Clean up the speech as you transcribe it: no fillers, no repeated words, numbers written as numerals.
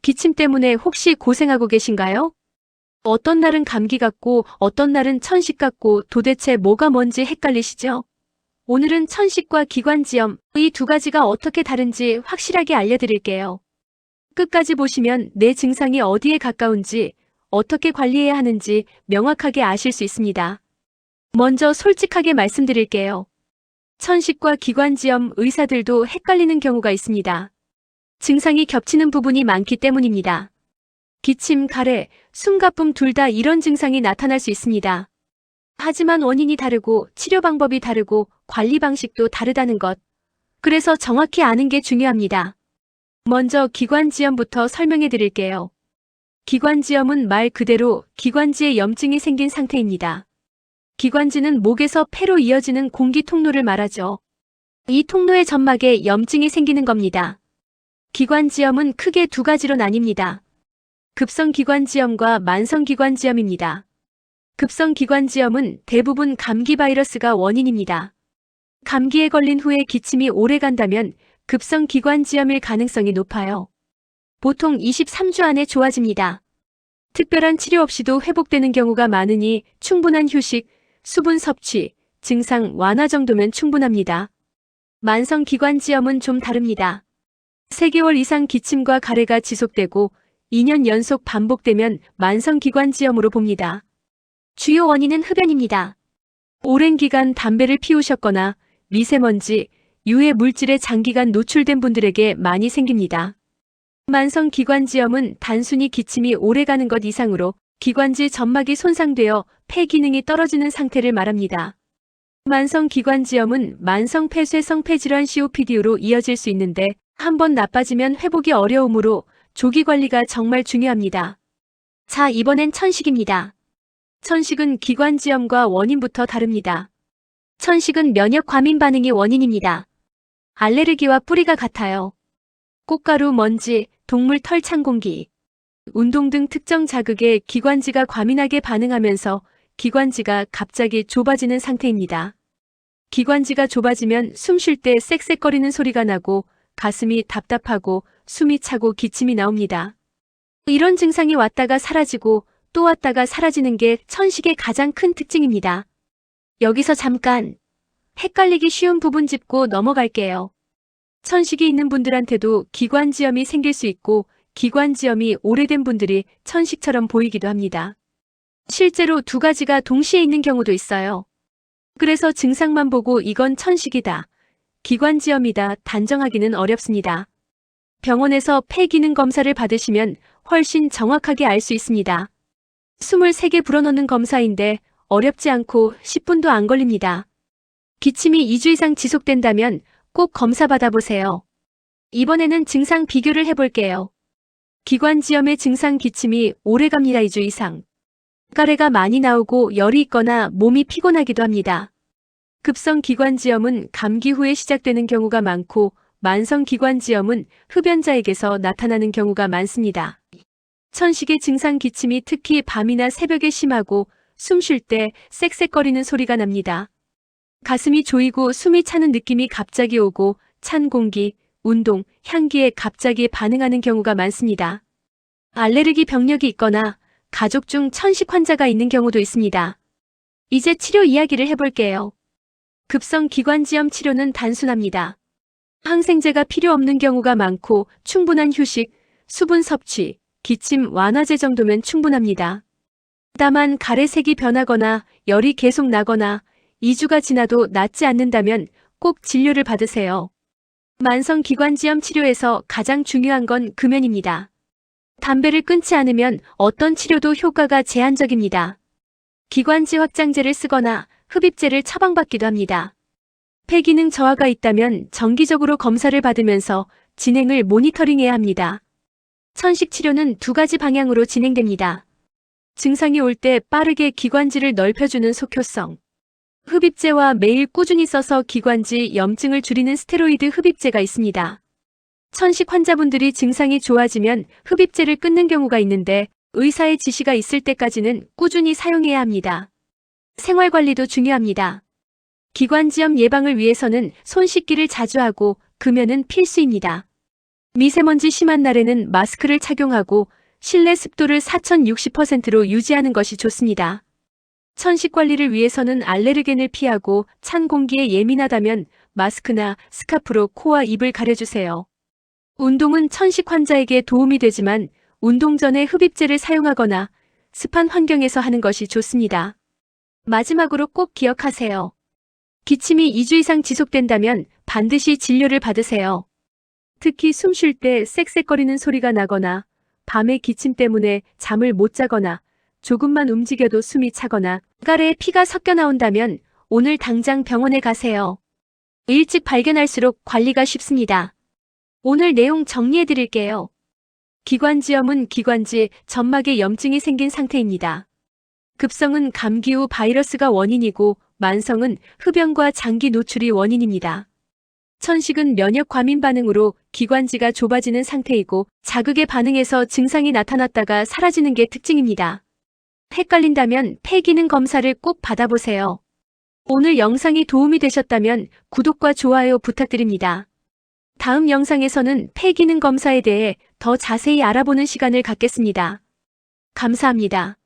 기침 때문에 혹시 고생하고 계신가요? 어떤 날은 감기 같고 어떤 날은 천식 같고 도대체 뭐가 뭔지 헷갈리시죠? 오늘은 천식과 기관지염, 이 두 가지가 어떻게 다른지 확실하게 알려드릴게요. 끝까지 보시면 내 증상이 어디에 가까운지, 어떻게 관리해야 하는지 명확하게 아실 수 있습니다. 먼저 솔직하게 말씀드릴게요. 천식과 기관지염 의사들도 헷갈리는 경우가 있습니다. 증상이 겹치는 부분이 많기 때문입니다. 기침, 가래, 숨가쁨 둘 다 이런 증상이 나타날 수 있습니다. 하지만 원인이 다르고 치료 방법이 다르고 관리 방식도 다르다는 것. 그래서 정확히 아는 게 중요합니다. 먼저 기관지염부터 설명해 드릴게요. 기관지염은 말 그대로 기관지에 염증이 생긴 상태입니다. 기관지는 목에서 폐로 이어지는 공기 통로를 말하죠. 이 통로의 점막에 염증이 생기는 겁니다. 기관지염은 크게 두 가지로 나뉩니다. 급성기관지염과 만성기관지염입니다. 급성기관지염은 대부분 감기 바이러스가 원인입니다. 감기에 걸린 후에 기침이 오래 간다면 급성기관지염일 가능성이 높아요. 보통 23주 안에 좋아집니다. 특별한 치료 없이도 회복되는 경우가 많으니 충분한 휴식, 수분 섭취, 증상 완화 정도면 충분합니다. 만성기관지염은 좀 다릅니다. 3개월 이상 기침과 가래가 지속되고 2년 연속 반복되면 만성기관지염으로 봅니다. 주요 원인은 흡연입니다. 오랜 기간 담배를 피우셨거나 미세먼지, 유해 물질에 장기간 노출된 분들에게 많이 생깁니다. 만성기관지염은 단순히 기침이 오래가는 것 이상으로 기관지 점막이 손상되어 폐 기능이 떨어지는 상태를 말합니다. 만성기관지염은 만성폐쇄성 폐질환 COPD로 이어질 수 있는데 한번 나빠지면 회복이 어려우므로 조기 관리가 정말 중요합니다. 자, 이번엔 천식입니다. 천식은 기관지염과 원인부터 다릅니다. 천식은 면역 과민 반응이 원인입니다. 알레르기와 뿌리가 같아요. 꽃가루, 먼지, 동물 털, 찬 공기, 운동 등 특정 자극에 기관지가 과민하게 반응하면서 기관지가 갑자기 좁아지는 상태입니다. 기관지가 좁아지면 숨 쉴 때 쌕쌕거리는 소리가 나고 가슴이 답답하고 숨이 차고 기침이 나옵니다. 이런 증상이 왔다가 사라지고 또 왔다가 사라지는 게 천식의 가장 큰 특징입니다. 여기서 잠깐 헷갈리기 쉬운 부분 짚고 넘어갈게요. 천식이 있는 분들한테도 기관지염이 생길 수 있고 기관지염이 오래된 분들이 천식처럼 보이기도 합니다. 실제로 두 가지가 동시에 있는 경우도 있어요. 그래서 증상만 보고 이건 천식이다, 기관지염이다 단정하기는 어렵습니다. 병원에서 폐 기능 검사를 받으시면 훨씬 정확하게 알 수 있습니다. 23개 불어넣는 검사인데 어렵지 않고 10분도 안 걸립니다. 기침이 2주 이상 지속된다면 꼭 검사 받아보세요. 이번에는 증상 비교를 해볼게요. 기관지염의 증상 기침이 오래갑니다. 2주 이상. 가래가 많이 나오고 열이 있거나 몸이 피곤하기도 합니다. 급성기관지염은 감기 후에 시작되는 경우가 많고 만성기관지염은 흡연자에게서 나타나는 경우가 많습니다. 천식의 증상 기침이 특히 밤이나 새벽에 심하고 숨 쉴 때 쌕쌕거리는 소리가 납니다. 가슴이 조이고 숨이 차는 느낌이 갑자기 오고 찬 공기, 운동, 향기에 갑자기 반응하는 경우가 많습니다. 알레르기 병력이 있거나 가족 중 천식 환자가 있는 경우도 있습니다. 이제 치료 이야기를 해볼게요. 급성기관지염 치료는 단순합니다. 항생제가 필요 없는 경우가 많고 충분한 휴식, 수분 섭취, 기침 완화제 정도면 충분합니다. 다만 가래색이 변하거나 열이 계속 나거나 2주가 지나도 낫지 않는다면 꼭 진료를 받으세요. 만성기관지염 치료에서 가장 중요한 건 금연입니다. 담배를 끊지 않으면 어떤 치료도 효과가 제한적입니다. 기관지 확장제를 쓰거나 흡입제를 처방받기도 합니다. 폐기능 저하가 있다면 정기적으로 검사를 받으면서 진행을 모니터링해야 합니다. 천식 치료는 두 가지 방향으로 진행됩니다. 증상이 올 때 빠르게 기관지를 넓혀주는 속효성, 흡입제와 매일 꾸준히 써서 기관지 염증을 줄이는 스테로이드 흡입제가 있습니다. 천식 환자분들이 증상이 좋아지면 흡입제를 끊는 경우가 있는데 의사의 지시가 있을 때까지는 꾸준히 사용해야 합니다. 생활관리도 중요합니다. 기관지염 예방을 위해서는 손 씻기를 자주 하고 금연은 필수입니다. 미세먼지 심한 날에는 마스크를 착용하고 실내 습도를 4060%로 유지하는 것이 좋습니다. 천식 관리를 위해서는 알레르겐을 피하고 찬 공기에 예민하다면 마스크나 스카프로 코와 입을 가려주세요. 운동은 천식 환자에게 도움이 되지만 운동 전에 흡입제를 사용하거나 습한 환경에서 하는 것이 좋습니다. 마지막으로 꼭 기억하세요. 기침이 2주 이상 지속된다면 반드시 진료를 받으세요. 특히 숨 쉴 때 쌕쌕거리는 소리가 나거나 밤에 기침 때문에 잠을 못 자거나 조금만 움직여도 숨이 차거나 가래에 피가 섞여 나온다면 오늘 당장 병원에 가세요. 일찍 발견할수록 관리가 쉽습니다. 오늘 내용 정리해 드릴게요. 기관지염은 기관지, 점막에 염증이 생긴 상태입니다. 급성은 감기 후 바이러스가 원인이고 만성은 흡연과 장기 노출이 원인입니다. 천식은 면역 과민 반응으로 기관지가 좁아지는 상태이고 자극에 반응해서 증상이 나타났다가 사라지는 게 특징입니다. 헷갈린다면 폐기능 검사를 꼭 받아보세요. 오늘 영상이 도움이 되셨다면 구독과 좋아요 부탁드립니다. 다음 영상에서는 폐기능 검사에 대해 더 자세히 알아보는 시간을 갖겠습니다. 감사합니다.